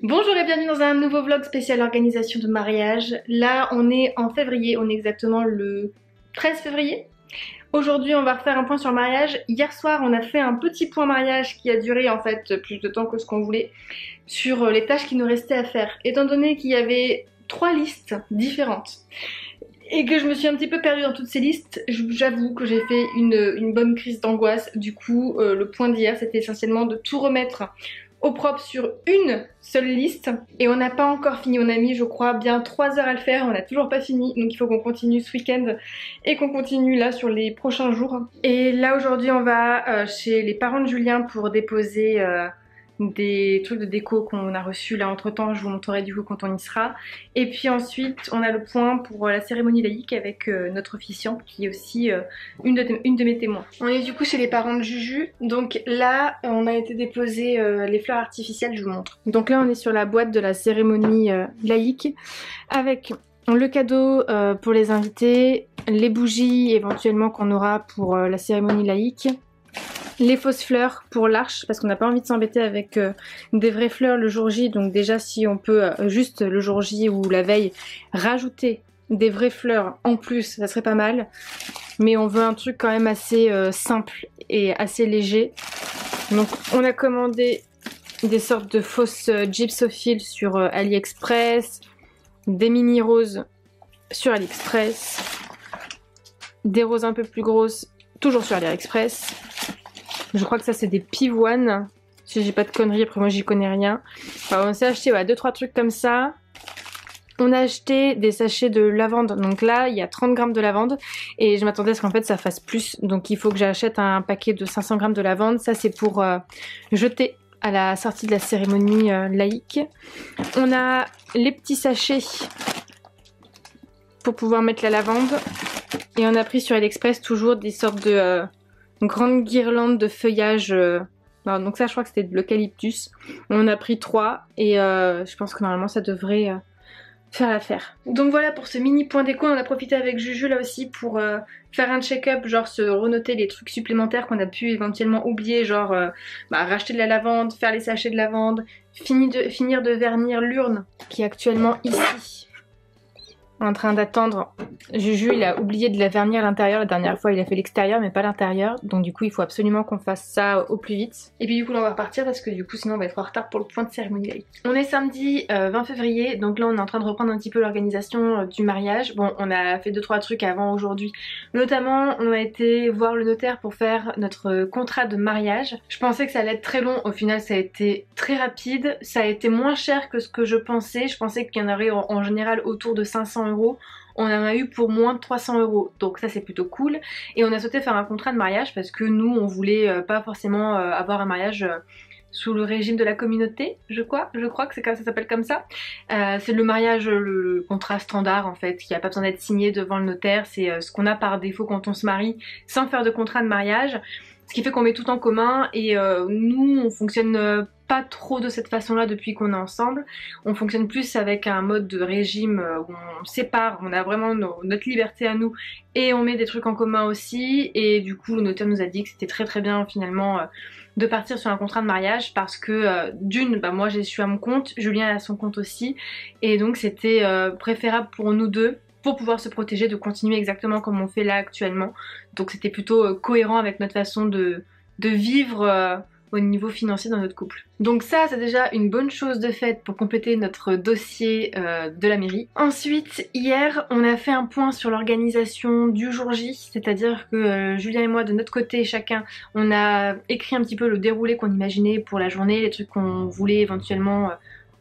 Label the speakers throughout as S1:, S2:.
S1: Bonjour et bienvenue dans un nouveau vlog spécial organisation de mariage. Là on est en février, on est exactement le 13 février. Aujourd'hui on va refaire un point sur le mariage. Hier soir on a fait un petit point mariage qui a duré en fait plus de temps que ce qu'on voulait sur les tâches qui nous restaient à faire. Étant donné qu'il y avait 3 listes différentes et que je me suis un petit peu perdue dans toutes ces listes, j'avoue que j'ai fait une bonne crise d'angoisse. Du coup le point d'hier c'était essentiellement de tout remettre au propre sur une seule liste et on n'a pas encore fini. On a mis je crois bien 3 heures à le faire, on n'a toujours pas fini, donc il faut qu'on continue ce week-end et qu'on continue là sur les prochains jours. Et là aujourd'hui on va chez les parents de Julien pour déposer des trucs de déco qu'on a reçus là entre temps, je vous montrerai du coup quand on y sera. Et puis ensuite on a le point pour la cérémonie laïque avec notre officiante qui est aussi une de mes témoins. On est du coup chez les parents de Juju, donc là on a été déposer les fleurs artificielles, je vous montre. Donc là on est sur la boîte de la cérémonie laïque avec le cadeau pour les invités, les bougies éventuellement qu'on aura pour la cérémonie laïque, les fausses fleurs pour l'arche parce qu'on n'a pas envie de s'embêter avec des vraies fleurs le jour J. Donc déjà si on peut juste le jour J ou la veille rajouter des vraies fleurs en plus, ça serait pas mal. Mais on veut un truc quand même assez simple et assez léger. Donc on a commandé des sortes de fausses gypsophiles sur AliExpress, des mini roses sur AliExpress, des roses un peu plus grosses toujours sur AliExpress. Je crois que ça c'est des pivoines, si j'ai pas de conneries, après moi j'y connais rien. Enfin, on s'est acheté 2-3 trucs comme ça. On a acheté des sachets de lavande, donc là il y a 30 grammes de lavande et je m'attendais à ce qu'en fait ça fasse plus, donc il faut que j'achète un paquet de 500 grammes de lavande. Ça c'est pour jeter à la sortie de la cérémonie laïque. On a les petits sachets pour pouvoir mettre la lavande et on a pris sur AliExpress toujours des sortes de grande guirlande de feuillage. Donc ça je crois que c'était de l'eucalyptus. On a pris 3 et je pense que normalement ça devrait faire l'affaire. Donc voilà pour ce mini point déco. On a profité avec Juju là aussi pour faire un check-up, genre se renoter les trucs supplémentaires qu'on a pu éventuellement oublier, genre racheter de la lavande, faire les sachets de lavande, finir de vernir l'urne qui est actuellement ici. En train d'attendre. Juju il a oublié de la vernir à l'intérieur la dernière fois, il a fait l'extérieur mais pas l'intérieur, donc du coup il faut absolument qu'on fasse ça au plus vite. Et puis du coup là on va repartir parce que du coup sinon on va être en retard pour le point de cérémonie laïque. On est samedi 20 février, donc là on est en train de reprendre un petit peu l'organisation du mariage. Bon on a fait 2-3 trucs avant aujourd'hui, notamment on a été voir le notaire pour faire notre contrat de mariage. Je pensais que ça allait être très long, au final ça a été très rapide, ça a été moins cher que ce que je pensais qu'il y en aurait en général autour de 500 €. On en a eu pour moins de 300 €, donc ça c'est plutôt cool. Et on a souhaité faire un contrat de mariage parce que nous on voulait pas forcément avoir un mariage sous le régime de la communauté, je crois que ça s'appelle comme ça. C'est le mariage, le contrat standard en fait, qui a pas besoin d'être signé devant le notaire, c'est ce qu'on a par défaut quand on se marie sans faire de contrat de mariage. Ce qui fait qu'on met tout en commun et nous on fonctionne pas trop de cette façon là depuis qu'on est ensemble. On fonctionne plus avec un mode de régime où on sépare, on a vraiment notre liberté à nous et on met des trucs en commun aussi. Et du coup le notaire nous a dit que c'était très bien finalement de partir sur un contrat de mariage parce que d'une, moi je suis à mon compte, Julien est à son compte aussi, et donc c'était préférable pour nous deux pour pouvoir se protéger, de continuer exactement comme on fait là actuellement. Donc c'était plutôt cohérent avec notre façon de vivre au niveau financier dans notre couple. Donc ça c'est déjà une bonne chose de fait pour compléter notre dossier de la mairie. Ensuite hier on a fait un point sur l'organisation du jour J, c'est-à-dire que Julien et moi de notre côté chacun on a écrit un petit peu le déroulé qu'on imaginait pour la journée, les trucs qu'on voulait éventuellement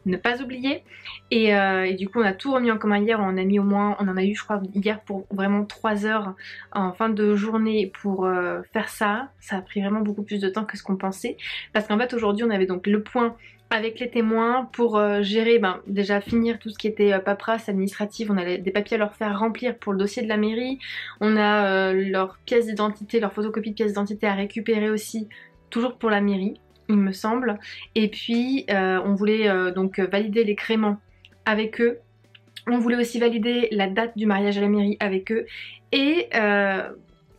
S1: ne pas oublier, et du coup on a tout remis en commun hier. On en a eu je crois hier pour vraiment 3 heures en fin de journée pour faire ça. Ça a pris vraiment beaucoup plus de temps que ce qu'on pensait parce qu'en fait aujourd'hui on avait donc le point avec les témoins pour gérer, déjà finir tout ce qui était paperasse administrative. On a des papiers à leur faire remplir pour le dossier de la mairie, on a leurs pièces d'identité, leurs photocopies de pièces d'identité à récupérer aussi, toujours pour la mairie il me semble. Et puis on voulait donc valider les créments avec eux. On voulait aussi valider la date du mariage à la mairie avec eux. Et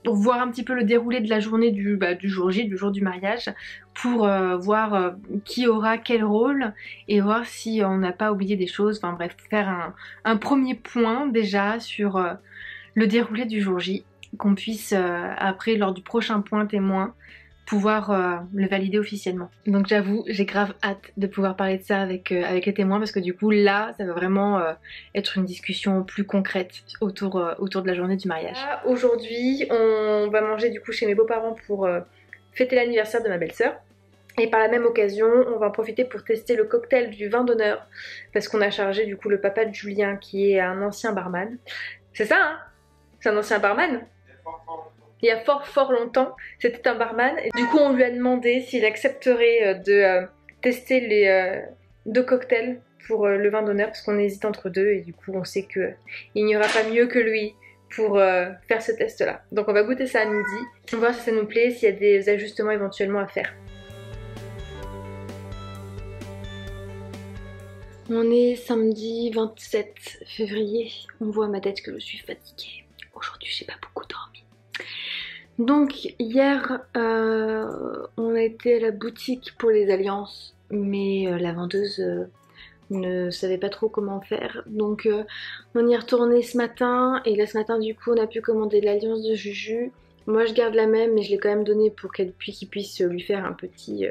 S1: pour voir un petit peu le déroulé de la journée du jour J, du jour du mariage, pour voir qui aura quel rôle et voir si on n'a pas oublié des choses, enfin bref, faire un premier point déjà sur le déroulé du jour J, qu'on puisse après lors du prochain point témoin pouvoir le valider officiellement. Donc j'avoue, j'ai grave hâte de pouvoir parler de ça avec les témoins parce que du coup là, ça va vraiment être une discussion plus concrète autour de la journée du mariage. Aujourd'hui, on va manger du coup chez mes beaux-parents pour fêter l'anniversaire de ma belle-sœur. Et par la même occasion, on va en profiter pour tester le cocktail du vin d'honneur parce qu'on a chargé du coup le papa de Julien qui est un ancien barman. C'est ça hein? C'est un ancien barman? Il y a fort longtemps, c'était un barman. Et du coup, on lui a demandé s'il accepterait de tester les 2 cocktails pour le vin d'honneur parce qu'on hésite entre 2 et du coup, on sait qu'il n'y aura pas mieux que lui pour faire ce test-là. Donc on va goûter ça à midi. On va voir si ça nous plaît, s'il y a des ajustements éventuellement à faire. On est samedi 27 février. On voit à ma tête que je suis fatiguée. Aujourd'hui, j'ai pas beaucoup dormi. Donc hier, on a été à la boutique pour les alliances, mais la vendeuse ne savait pas trop comment faire. Donc on y est retourné ce matin, et là ce matin du coup on a pu commander l'alliance de Juju. Moi je garde la même, mais je l'ai quand même donnée pour qu'il puisse lui faire un petit,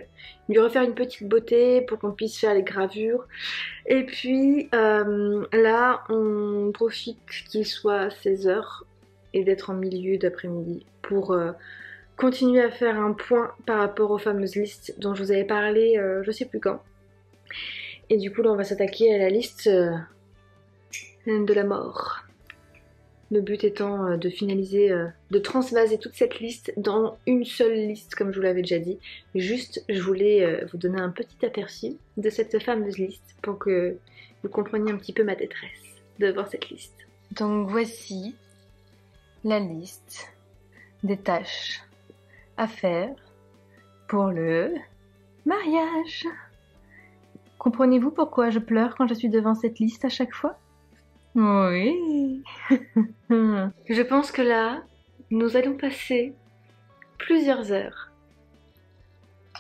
S1: lui refaire une petite beauté pour qu'on puisse faire les gravures. Et puis là on profite qu'il soit 16 h et d'être en milieu d'après-midi pour continuer à faire un point par rapport aux fameuses listes dont je vous avais parlé je sais plus quand. Et du coup là on va s'attaquer à la liste de la mort. Le but étant de finaliser, de transvaser toute cette liste dans une seule liste comme je vous l'avais déjà dit. Juste je voulais vous donner un petit aperçu de cette fameuse liste pour que vous compreniez un petit peu ma détresse de voir cette liste. Donc voici la liste des tâches à faire pour le mariage. Comprenez-vous pourquoi je pleure quand je suis devant cette liste à chaque fois? Oui. Je pense que là, nous allons passer plusieurs heures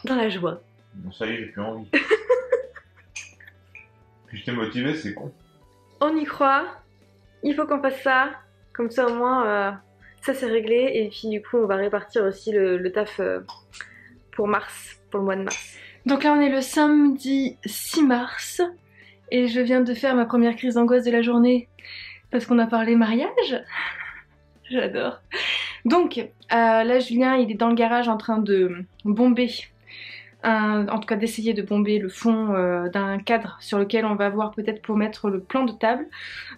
S1: dans la joie.
S2: Bon, ça y est, j'ai plus envie. Puis je t'ai motivé, c'est con.
S1: On y croit, il faut qu'on fasse ça, comme ça au moins ça c'est réglé, et puis du coup on va répartir aussi le taf pour mars, pour le mois de mars. Donc là on est le samedi 6 mars et je viens de faire ma première crise d'angoisse de la journée parce qu'on a parlé mariage. J'adore. Donc là Julien il est dans le garage en train de bomber, en tout cas d'essayer de bomber le fond d'un cadre sur lequel on va voir peut-être pour mettre le plan de table.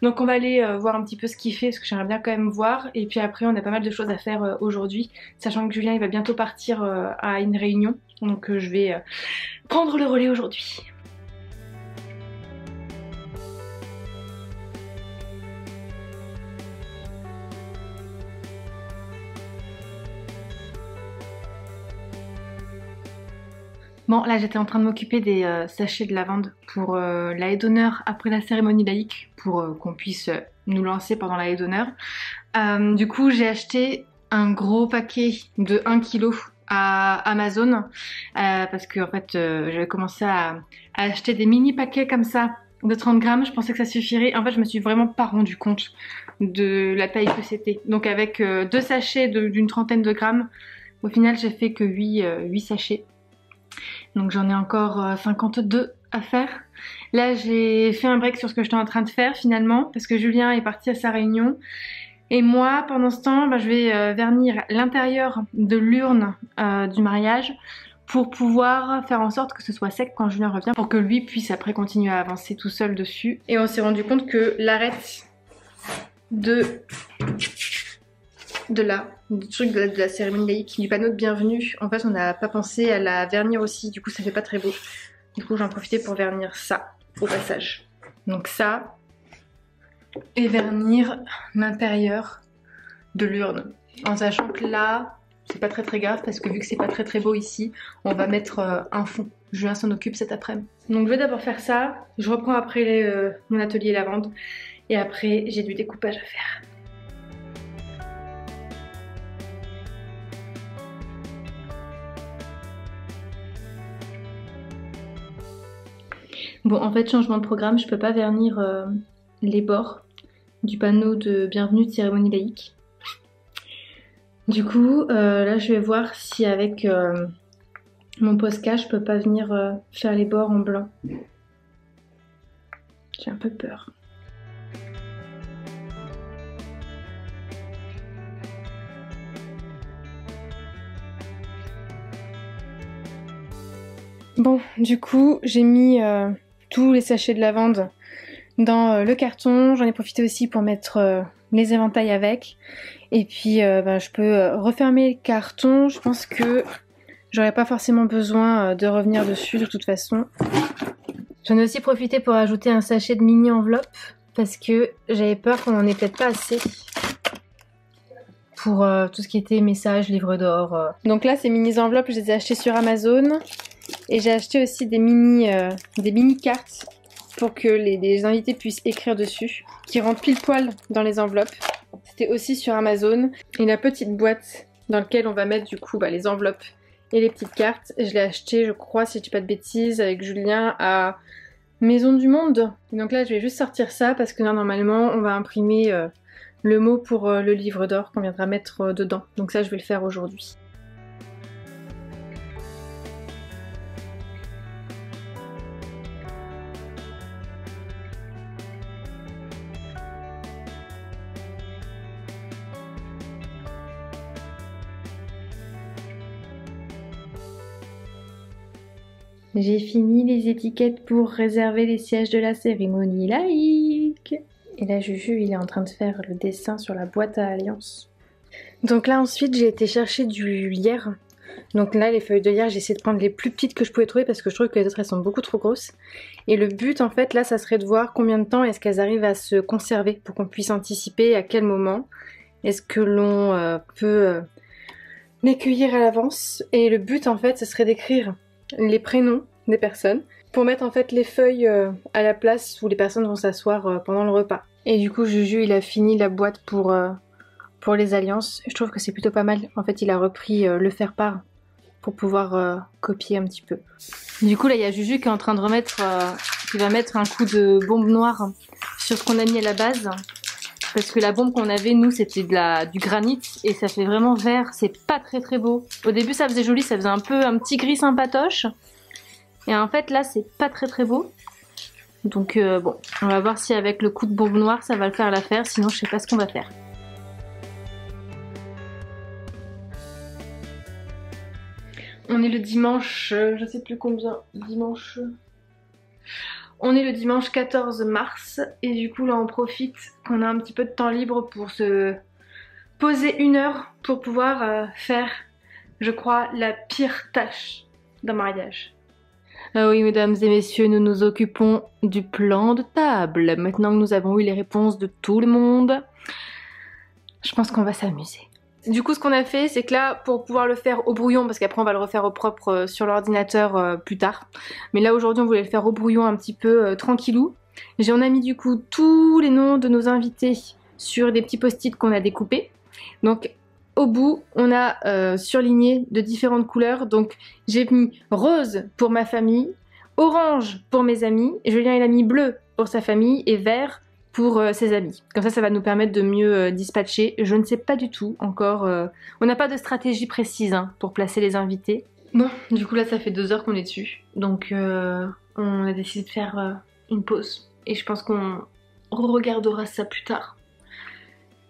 S1: Donc on va aller voir un petit peu ce qu'il fait parce que j'aimerais bien quand même voir, et puis après on a pas mal de choses à faire aujourd'hui, sachant que Julien il va bientôt partir à une réunion, donc je vais prendre le relais aujourd'hui. Bon, là j'étais en train de m'occuper des sachets de lavande pour la haie d'honneur après la cérémonie laïque, pour qu'on puisse nous lancer pendant la haie d'honneur. Du coup j'ai acheté un gros paquet de 1 kg à Amazon parce que en fait j'avais commencé à acheter des mini paquets comme ça de 30 grammes, je pensais que ça suffirait. En fait je me suis vraiment pas rendu compte de la taille que c'était. Donc avec 2 sachets d'une trentaine de grammes, au final j'ai fait que 8 sachets. Donc j'en ai encore 52 à faire. Là j'ai fait un break sur ce que j'étais en train de faire finalement parce que Julien est parti à sa réunion. Et moi pendant ce temps je vais vernir l'intérieur de l'urne du mariage pour pouvoir faire en sorte que ce soit sec quand Julien revient, pour que lui puisse après continuer à avancer tout seul dessus. Et on s'est rendu compte que l'arête du truc de la cérémonie laïque, du panneau de bienvenue, en fait on n'a pas pensé à la vernir aussi, du coup ça fait pas très beau. Du coup j'en profitais pour vernir ça au passage. Donc ça, et vernir l'intérieur de l'urne, en sachant que là c'est pas très grave parce que vu que c'est pas très beau ici, on va mettre un fond. Julien s'en occupe cet après-midi. Donc je vais d'abord faire ça, je reprends après mon atelier lavande et après j'ai du découpage à faire. Bon, en fait, changement de programme, je peux pas vernir les bords du panneau de bienvenue de cérémonie laïque. Du coup, là, je vais voir si avec mon Posca, je peux pas venir faire les bords en blanc. J'ai un peu peur. Bon, du coup, j'ai mis tous les sachets de lavande dans le carton. J'en ai profité aussi pour mettre les éventails avec. Et puis, je peux refermer le carton. Je pense que j'aurais pas forcément besoin de revenir dessus de toute façon. J'en ai aussi profité pour ajouter un sachet de mini enveloppe parce que j'avais peur qu'on en ait peut-être pas assez pour tout ce qui était messages, livres d'or. Donc là, ces mini enveloppes, je les ai achetées sur Amazon. Et j'ai acheté aussi des mini cartes pour que les invités puissent écrire dessus, qui rentrent pile poil dans les enveloppes. C'était aussi sur Amazon. Et la petite boîte dans laquelle on va mettre du coup les enveloppes et les petites cartes, je l'ai acheté, je crois, si je dis pas de bêtises, avec Julien à Maison du Monde. Et donc là, je vais juste sortir ça parce que là, normalement, on va imprimer le mot pour le livre d'or qu'on viendra mettre dedans. Donc ça, je vais le faire aujourd'hui. J'ai fini les étiquettes pour réserver les sièges de la cérémonie laïque. Et là, Juju, il est en train de faire le dessin sur la boîte à alliance. Donc là, ensuite, j'ai été chercher du lierre. Donc là, les feuilles de lierre, j'ai essayé de prendre les plus petites que je pouvais trouver parce que je trouve que les autres, elles sont beaucoup trop grosses. Et le but, en fait, là, ça serait de voir combien de temps est-ce qu'elles arrivent à se conserver pour qu'on puisse anticiper à quel moment est-ce que l'on peut les cueillir à l'avance. Et le but, en fait, ce serait d'écrire les prénoms des personnes pour mettre en fait les feuilles à la place où les personnes vont s'asseoir pendant le repas. Et du coup Juju il a fini la boîte pour les alliances. Je trouve que c'est plutôt pas mal. En fait il a repris le faire-part pour pouvoir copier un petit peu. Du coup là il y a Juju qui est en train de remettre, qui va mettre un coup de bombe noire sur ce qu'on a mis à la base. Parce que la bombe qu'on avait, nous, c'était du granit et ça fait vraiment vert. C'est pas très très beau. Au début, ça faisait joli, ça faisait un peu un petit gris sympatoche. Et en fait, là, c'est pas très très beau. Donc bon, on va voir si avec le coup de bombe noire, ça va le faire l'affaire. Sinon, je sais pas ce qu'on va faire. On est le dimanche, je sais plus combien, dimanche... On est le dimanche 14 mars et du coup là on profite qu'on a un petit peu de temps libre pour se poser 1 heure pour pouvoir faire, je crois, la pire tâche d'un mariage. Ah oui mesdames et messieurs, nous nous occupons du plan de table. Maintenant que nous avons eu les réponses de tout le monde, je pense qu'on va s'amuser. Du coup ce qu'on a fait c'est que là pour pouvoir le faire au brouillon, parce qu'après on va le refaire au propre sur l'ordinateur plus tard, mais là aujourd'hui on voulait le faire au brouillon un petit peu tranquillou. On a mis du coup tous les noms de nos invités sur des petits post-it qu'on a découpés. Donc au bout on a surligné de différentes couleurs, donc j'ai mis rose pour ma famille, orange pour mes amis, Julien il a mis bleu pour sa famille et vert pour ses amis. Comme ça va nous permettre de mieux dispatcher. Je ne sais pas du tout encore, on n'a pas de stratégie précise pour placer les invités. Bon, du coup là ça fait 2 heures qu'on est dessus, donc on a décidé de faire une pause. Et je pense qu'on regardera ça plus tard.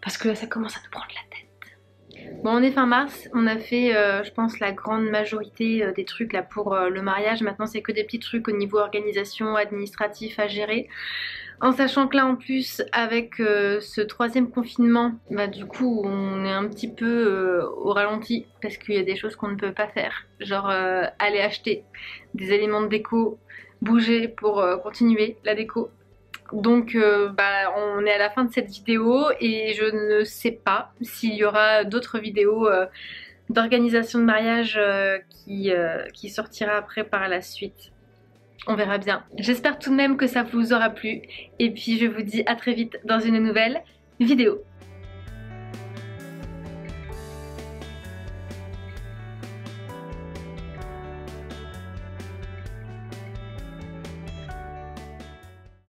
S1: Parce que là ça commence à nous prendre la tête. Bon on est fin mars, on a fait je pense la grande majorité des trucs là pour le mariage. Maintenant c'est que des petits trucs au niveau organisation, administratif à gérer. En sachant que là en plus avec ce 3e confinement, du coup on est un petit peu au ralenti parce qu'il y a des choses qu'on ne peut pas faire. Genre aller acheter des éléments de déco, bouger pour continuer la déco. Donc on est à la fin de cette vidéo et je ne sais pas s'il y aura d'autres vidéos d'organisation de mariage qui sortira après par la suite. On verra bien. J'espère tout de même que ça vous aura plu. Et puis je vous dis à très vite dans une nouvelle vidéo.